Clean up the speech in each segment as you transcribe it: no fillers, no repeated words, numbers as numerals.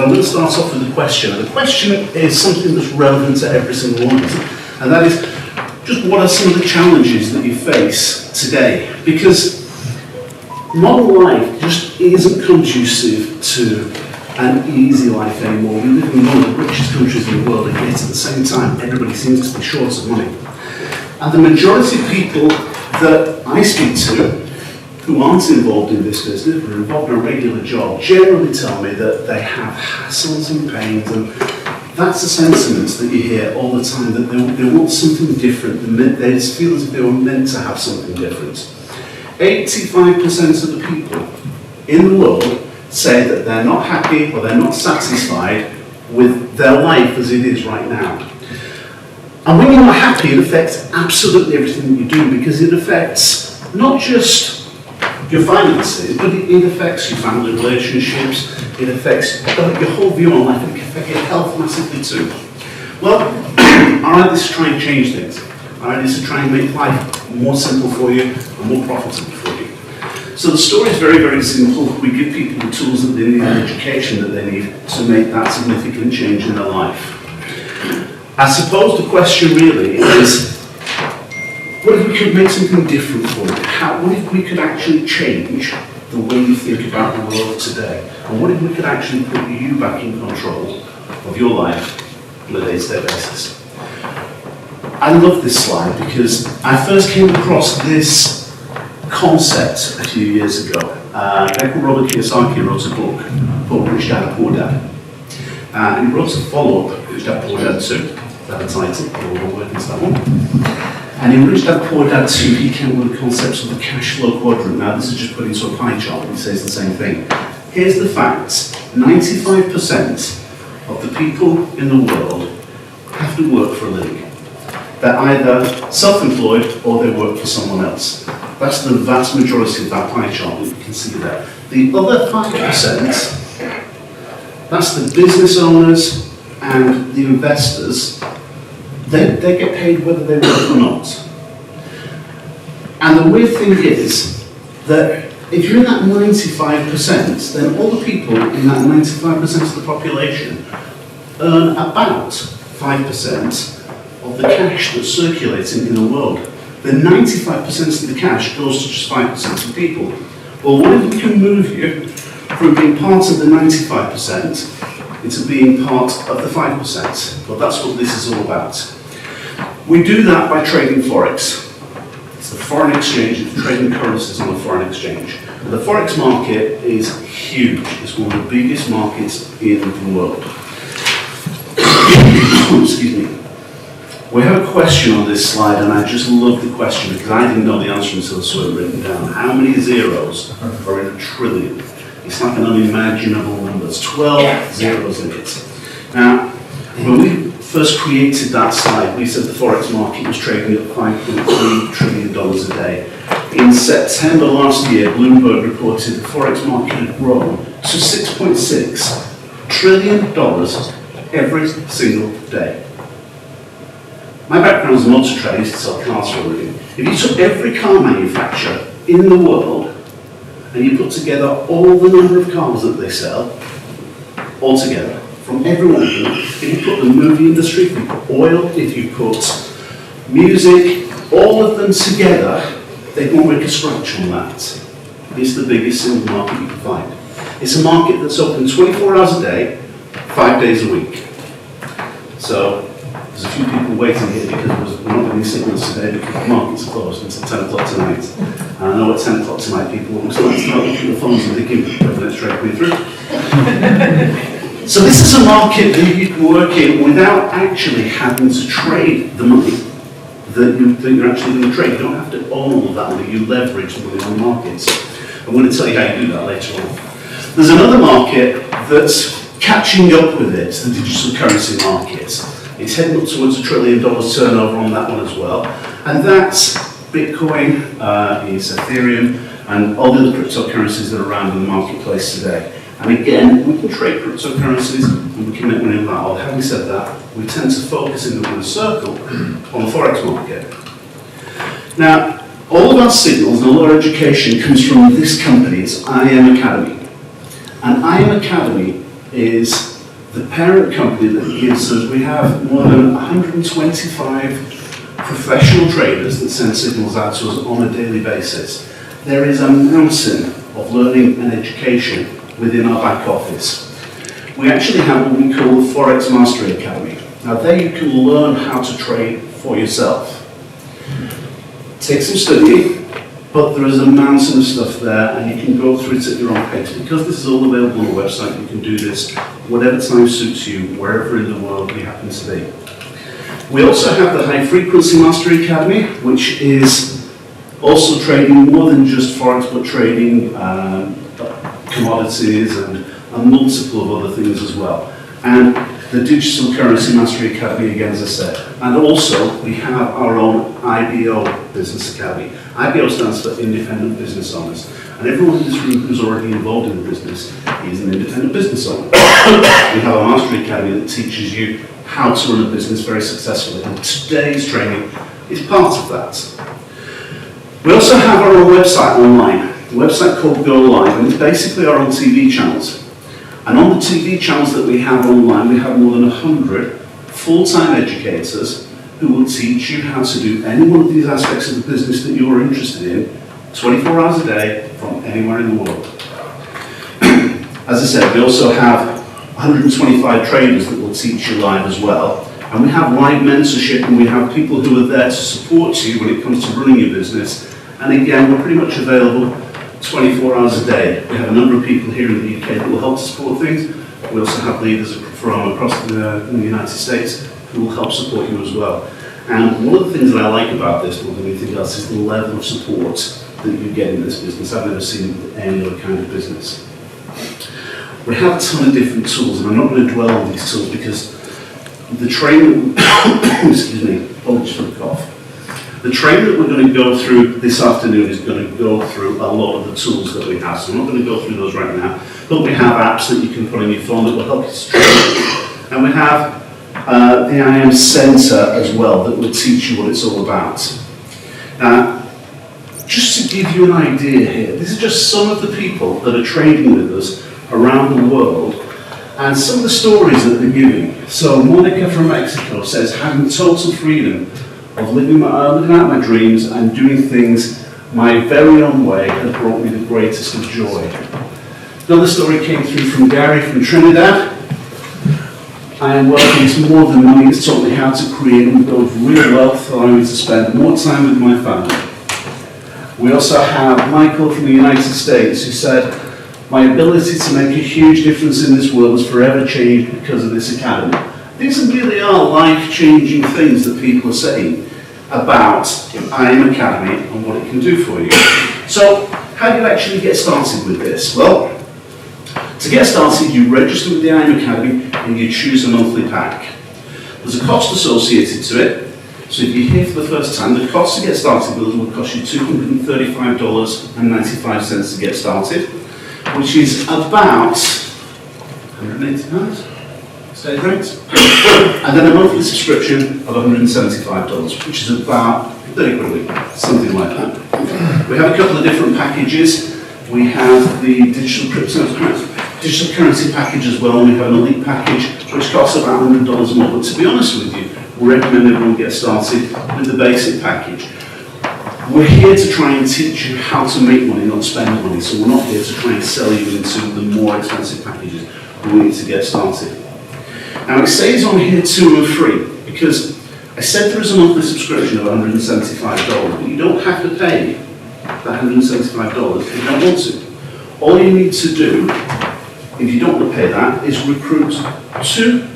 I'm going to start off with a question. And the question is something that's relevant to every single one of us, and that is, just what are some of the challenges that you face today? Because modern life just isn't conducive to an easy life anymore. We live in one of the richest countries in the world, and yet at the same time, everybody seems to be short of money. And the majority of people that I speak to who aren't involved in this business, but are involved in a regular job, generally tell me that they have hassles and pains, and that's the sentiments that you hear all the time, that they want something different. They just feel as if they were meant to have something different. 85% of the people in the world say that they're not happy or they're not satisfied with their life as it is right now. And when you're not happy, it affects absolutely everything that you do, because it affects not just your finances, but it affects your family relationships, it affects your whole view on life, it affects your health massively too. Well, our idea is to try and change things. Our idea is to try and make life more simple for you and more profitable for you. So the story is very, very simple. We give people the tools that they need and the education that they need to make that significant change in their life. I suppose the question really is, what if we could make something different for you? What if we could actually change the way you think about the world today? And what if we could actually put you back in control of your life on a day-to-day basis? I love this slide because I first came across this concept a few years ago. A guy called Robert Kiyosaki wrote a book called Rich Dad, Poor Dad. And he wrote a follow-up, Rich Dad, Poor Dad 2, that a title, we'll work into that one. And in Rich Dad, Poor Dad 2, he came with the concepts of the cash flow quadrant. Now, this is just put into a pie chart, and he says the same thing. Here's the facts. 95% of the people in the world have to work for a living. They're either self-employed or they work for someone else. That's the vast majority of that pie chart that you can see there. The other 5%, that's the business owners and the investors. They get paid whether they work or not. And the weird thing is that if you're in that 95%, then all the people in that 95% of the population earn about 5% of the cash that's circulating in the world. The 95% of the cash goes to just 5% of the people. Well, what if we can move you from being part of the 95% into being part of the 5%? Well, that's what this is all about. We do that by trading Forex. It's the foreign exchange, it's trading currencies on the foreign exchange. And the Forex market is huge. It's one of the biggest markets in the world. Excuse me. We have a question on this slide, and I just love the question because I didn't know the answer until I saw it written down. How many zeros are in a trillion? It's like an unimaginable number. There's 12 zeros in it. Now, when we first created that slide, we said the Forex market was trading at $5.3 trillion a day. In September last year, Bloomberg reported the Forex market had grown to $6.6 trillion every single day. My background is a motor trade, I used to sell cars for a living. If you took every car manufacturer in the world and you put together all the number of cars that they sell, all together, from every one of them, if you put the movie industry, if you put oil, if you put music, all of them together, they won't make a scratch on that. It's the biggest single market you can find. It's a market that's open 24 hours a day, 5 days a week. So, there's a few people waiting here because we're not getting signals today because the markets are closed until 10 o'clock tonight. And I know at 10 o'clock tonight people will start looking at the phones and thinking, whether it's straight coming through. So this is a market that you can work in without actually having to trade the money that you're actually going to trade. You don't have to own all of that money, you leverage money on markets. I'm going to tell you how you do that later on. There's another market that's catching up with it, the digital currency market. It's heading up towards $1 trillion turnover on that one as well. And that's Bitcoin, is Ethereum, and all the other cryptocurrencies that are around in the marketplace today. And again, we can trade cryptocurrencies and we can make money on that. Or having said that, we tend to focus in the one circle on the Forex market. Now, all of our signals and all our education comes from this company. It's IM Academy. And IM Academy is the parent company that gives us, we have more than 125 professional traders that send signals out to us on a daily basis. There is a mountain of learning and education within our back office. We actually have what we call the Forex Mastery Academy. Now there you can learn how to trade for yourself. Take some studying, but there is a mountain of stuff there and you can go through it at your own pace. Because this is all available on the website, you can do this whatever time suits you, wherever in the world you happen to be. We also have the High Frequency Mastery Academy, which is also trading more than just Forex, but trading commodities and multiple of other things as well. And the Digital Currency Mastery Academy, again, as I said. And also, we have our own IBO Business Academy. IBO stands for Independent Business Owners. And everyone in this room who's already involved in the business is an independent business owner. We have a Mastery Academy that teaches you how to run a business very successfully. And today's training is part of that. We also have our own website online. A website called Go Live, and it's basically our own TV channels. And on the TV channels that we have online, we have more than 100 full-time educators who will teach you how to do any one of these aspects of the business that you're interested in, 24 hours a day, from anywhere in the world. As I said, we also have 125 traders that will teach you live as well. And we have live mentorship, and we have people who are there to support you when it comes to running your business. And again, we're pretty much available 24 hours a day. We have a number of people here in the UK that will help to support things. We also have leaders from across the United States who will help support you as well. And one of the things that I like about this more than anything else is the level of support that you get in this business. I've never seen it with any other kind of business. We have a ton of different tools, and I'm not going to dwell on these tools because the training, excuse me, apologies for the cough. The training that we're going to go through this afternoon is going to go through a lot of the tools that we have. So I'm not going to go through those right now, but we have apps that you can put on your phone that will help you to train. And we have the IM Centre as well that will teach you what it's all about. Now, just to give you an idea here, these are just some of the people that are trading with us around the world and some of the stories that they're giving. So Monica from Mexico says, having total freedom of living out my dreams and doing things my very own way has brought me the greatest of joy. Another story came through from Gary from Trinidad. I am working, it's more than money, it's taught me how to create and build real wealth, allowing me to spend more time with my family. We also have Michael from the United States who said, my ability to make a huge difference in this world has forever changed because of this academy. These really are life-changing things that people are saying about IM Academy and what it can do for you. So, how do you actually get started with this? Well, to get started, you register with the IM Academy and you choose a monthly pack. There's a cost associated to it. So if you're here for the first time, the cost to get started with us will cost you $235.95 to get started, which is about £180. Stage rate. And then a monthly subscription of $175, which is about 30 quid a week, something like that. We have a couple of different packages. We have the digital currency package as well, and we have an elite package, which costs about $100 a month. But to be honest with you, we recommend everyone get started with the basic package. We're here to try and teach you how to make money, not spend money. So we're not here to try and sell you into the more expensive packages. We want you to get started. Now it says on here 2 and 3, because I said there is a monthly subscription of $175, but you don't have to pay that $175 if you don't want to. All you need to do, if you don't want to pay that, is recruit 2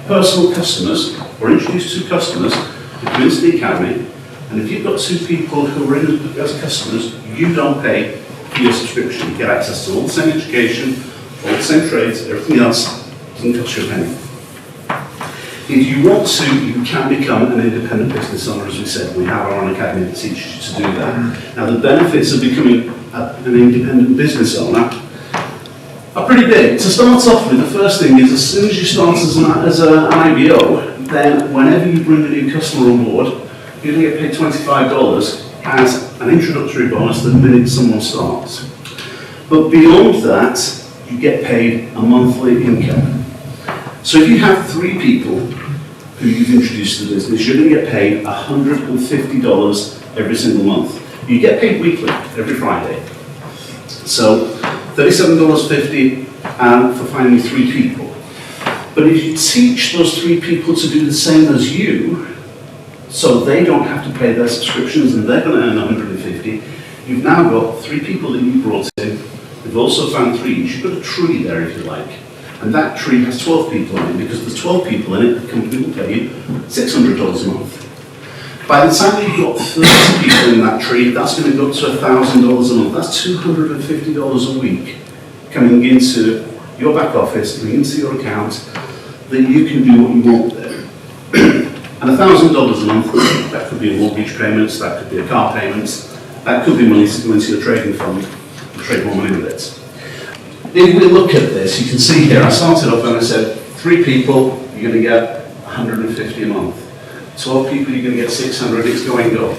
personal customers, or introduce 2 customers to come into the academy, and if you've got 2 people who are in as customers, you don't pay for your subscription. You get access to all the same education, all the same trades, everything else doesn't cost you a penny. If you want to, you can become an independent business owner, as we said. We have our own academy that teaches you to do that. Now, the benefits of becoming an independent business owner are pretty big. To start off with, the first thing is as soon as you start as an IBO, then whenever you bring a new customer on board, you're going to get paid $25 as an introductory bonus the minute someone starts. But beyond that, you get paid a monthly income. So if you have 3 people who you've introduced to the business, you're going to get paid $150 every single month. You get paid weekly, every Friday. So $37.50 for finding 3 people. But if you teach those 3 people to do the same as you, so they don't have to pay their subscriptions and they're going to earn $150, you've now got 3 people that you brought in. You've also found 3 each. You've got a tree there, if you like. And that tree has 12 people in it. Because there's 12 people in it, the company will pay you $600 a month. By the time you've got 30 people in that tree, that's going to go up to $1,000 a month. That's $250 a week coming into your back office, coming into your account, that you can do what you want there. And $1,000 a month, that could be a mortgage payments, that could be a car payments, that could be money to go into your trading fund and trade more money with it. If we look at this, you can see here, I started off and I said, 3 people, you're going to get $150 a month. 12 people, you're going to get $600, it's going up.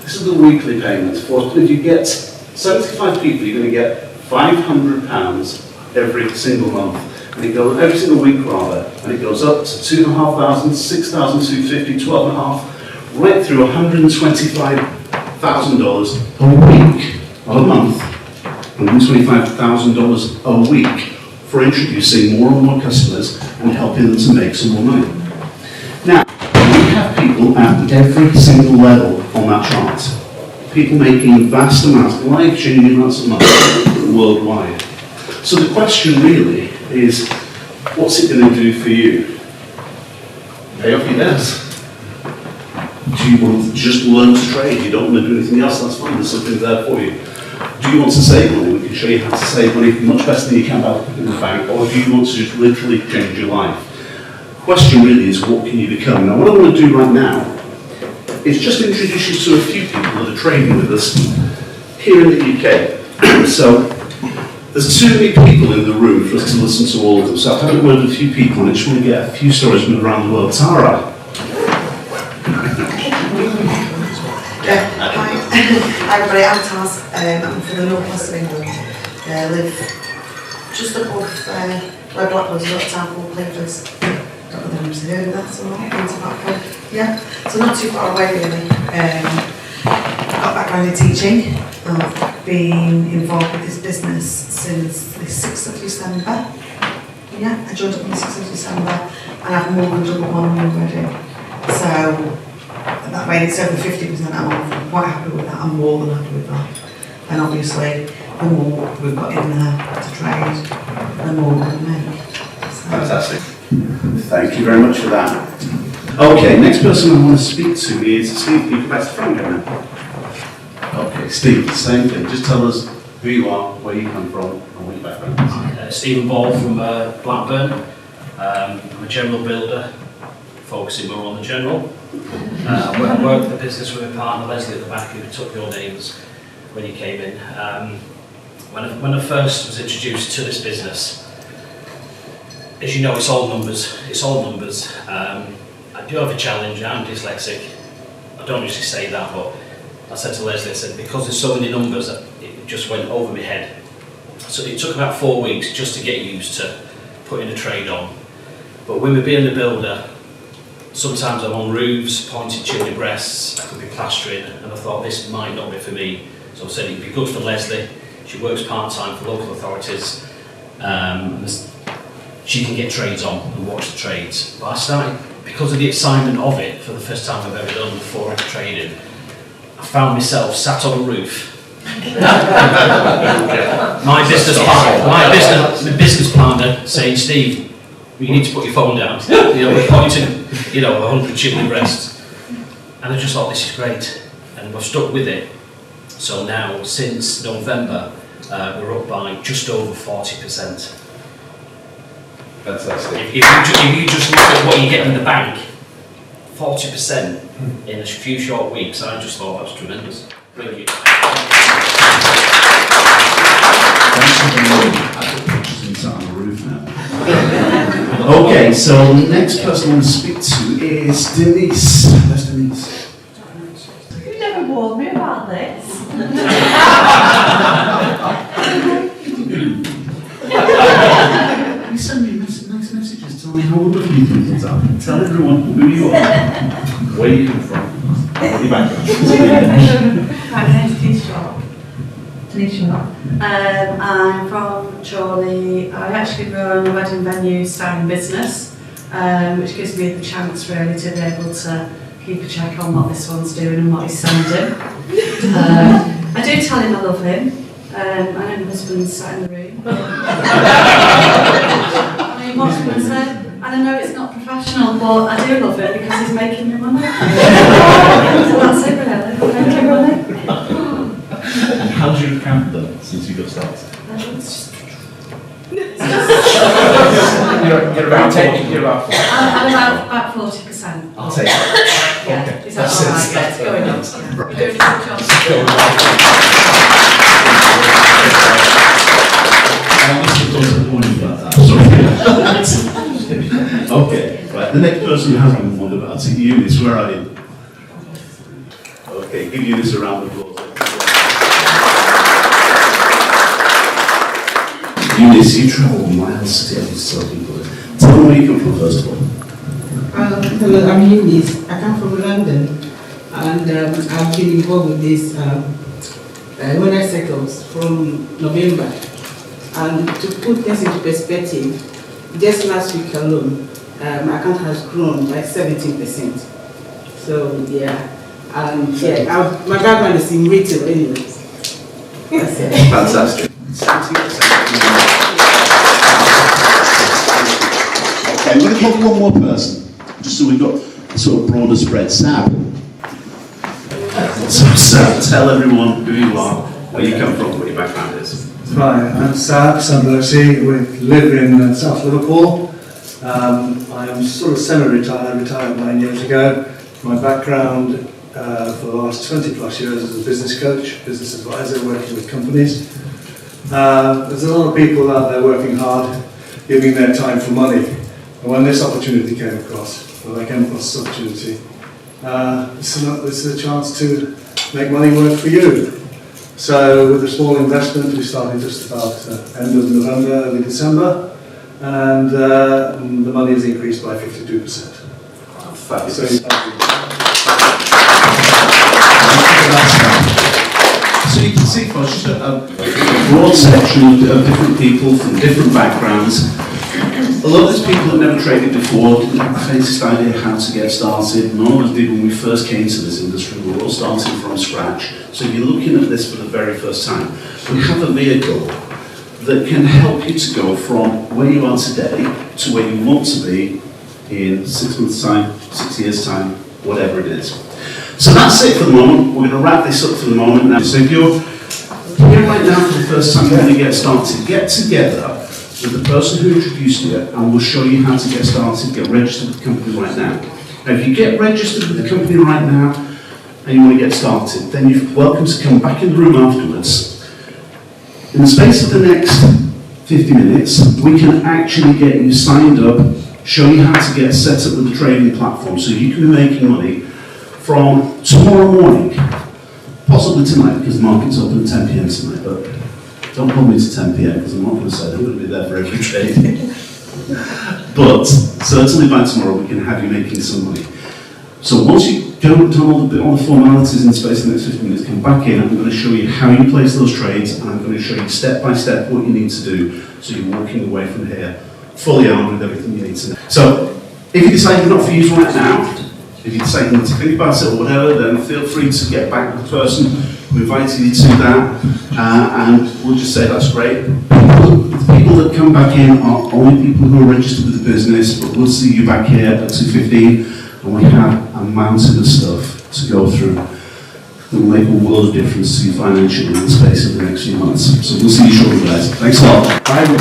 This is the weekly payment. If you get 75 people, you're going to get £500 every single month. And it goes, every single week rather, and it goes up to $2,500, $6,250, $12,500, right through $125,000 a week, not a month. $125,000 a week for introducing more and more customers and helping them to make some more money. Now, we have people at every single level on that chart. People making vast amounts, life-changing amounts of money worldwide. So the question really is, what's it going to do for you? Pay off your debts. Do you want to just learn to trade? You don't want to do anything else? That's fine, there's something there for you. Do you want to save money? We can show you how to save money much better than you can by putting it in the bank, or do you want to just literally change your life? The question really is, what can you become? Now, what I want to do right now is just introduce you to a few people that are trading with us here in the UK. So, there's too many people in the room for us to listen to all of them. So I've had a word with a few people, and I just want to get a few stories from around the world. Tara. Hi everybody, I'm Taz. I'm from the north west of England. I live just above where Blackpool's got a town called Clifford. Don't know if anyone's heard of that or not. Been to Blackpool. Yeah, so not too far away really. I've got a background in teaching. I've been involved with this business since the 6th of December. Yeah, I joined up on the 6th of December and I've more than doubled my money already. So that way it's over 50% I'm quite happy with that. I'm more than happy with that. And obviously, the more we've got in there to trade, the more we can make. So. Fantastic. Thank you very much for that. Okay, next person I want to speak to is Steve. You can pass the phone down now. Okay, Steve, same thing. Just tell us who you are, where you come from, and what your background is. Stephen Ball from Blackburn. I'm a general builder, focusing more on the general. I work for the business with my partner Leslie at the back, who took your names when you came in. When I first was introduced to this business, as you know, it's all numbers. I do have a challenge. I'm dyslexic. I don't usually say that, but I said to Leslie, I said, because there's so many numbers, it just went over my head. So it took about 4 weeks just to get used to putting a trade on. But with me being a builder, sometimes I'm on roofs, pointed chimney breasts, I could be plastering, and I thought this might not be for me. So I said it'd be good for Leslie. She works part-time for local authorities. She can get trades on and watch the trades. But I started, because of the excitement of it, for the first time I've ever done forex trading, I found myself sat on a roof. my business partner saying, Steve, you need to put your phone down. We're pointing, 100 chimney breasts. And I just thought, this is great. And I've stuck with it. So now, since November, we're up by just over 40%. Fantastic. If you just look at what you get in the bank, 40% in a few short weeks, I just thought that was tremendous. Brilliant. Okay, so the next person I want to speak to is Denise. Where's Denise? You never warned me about this. You send me nice messages Just tell me how wonderful you think things are. Tell everyone who you are, where you come from, what your background. My name's Tanisha. I'm from Chorley. I actually run a wedding venue styling business, which gives me the chance really to be able to keep a check on what this one's doing and what he's sending. I do tell him I love him. I know my husband's sat in the room. I mean, what can I say? And I know it's not professional, but I do love it because he's making me money. So that's it really. Thank you, really. And how do you count them since you got started? You're about 10, you're about 40. I'm about 40%. I'll take it. Yeah, Okay. is that That's all right? it. Yeah, it's going up. Yeah. Right. You're doing a good I must have done a warning about that. Sorry. Okay, right. The next person who hasn't won about it, Eunice, where are you? Okay, give Eunice a round of applause. Eunice, you travel miles to get to tell people this. Tell them where you come from first of all. Hello, I'm Eunice. I come from London, and I've been involved with this weather cycles from November. And to put things into perspective, just last week alone, my account has grown by 17%. So yeah, and yeah, my background is in retail anyway. That's it. Fantastic. 17%. Okay, we're going to call one more person, just so we've got a sort of broader spread. Sam. So, Sam, tell everyone who you are, where you come from, what your background is. Hi, I'm Sam Sambersi. We live in South Liverpool. I am sort of semi-retired, retired 9 years ago. My background for the last 20 plus years as a business coach, business advisor, working with companies. There's a lot of people out there working hard, giving their time for money. And when this opportunity came across, when I came across this opportunity, this is a chance to make money work for you. So with a small investment, we started just about end of November, early December, and the money has increased by 52%. Fabulous. So, So you can see, folks, just a broad section of different people from different backgrounds. A lot of these people have never traded before, didn't have the faintest idea how to get started. None of us did when we first came to this industry. We were all starting from scratch. So you're looking at this for the very first time. We have a vehicle that can help you to go from where you are today to where you want to be in 6 months' time, 6 years' time, whatever it is. So that's it for the moment. We're going to wrap this up for the moment now. So if you're here right now for the first time, you're going to get started. Get together with the person who introduced you, and we'll show you how to get started, get registered with the company right now. Now, if you get registered with the company right now, and you want to get started, then you're welcome to come back in the room afterwards. In the space of the next 50 minutes, we can actually get you signed up, show you how to get set up with the trading platform, so you can be making money from tomorrow morning, possibly tonight, because the market's open at 10 p.m. tonight, but don't hold me to 10 p.m. because I'm not going to say I'm going to be there for every trade. But certainly by tomorrow we can have you making some money. So once you've done all the formalities in the space of the next 15 minutes, come back in. I'm going to show you how you place those trades, and I'm going to show you step by step what you need to do so you're walking away from here fully armed with everything you need to know. So if you decide you're not for use right now, if you decide you need to think about it or whatever, then feel free to get back with the person who invited you to that, and we'll just say that's great. The people that come back in are only people who are registered with the business, but we'll see you back here at 2:15, and we have a mountain of stuff to go through that will make a world of difference to you financially in the space of the next few months. So we'll see you shortly, guys. Thanks a lot. I would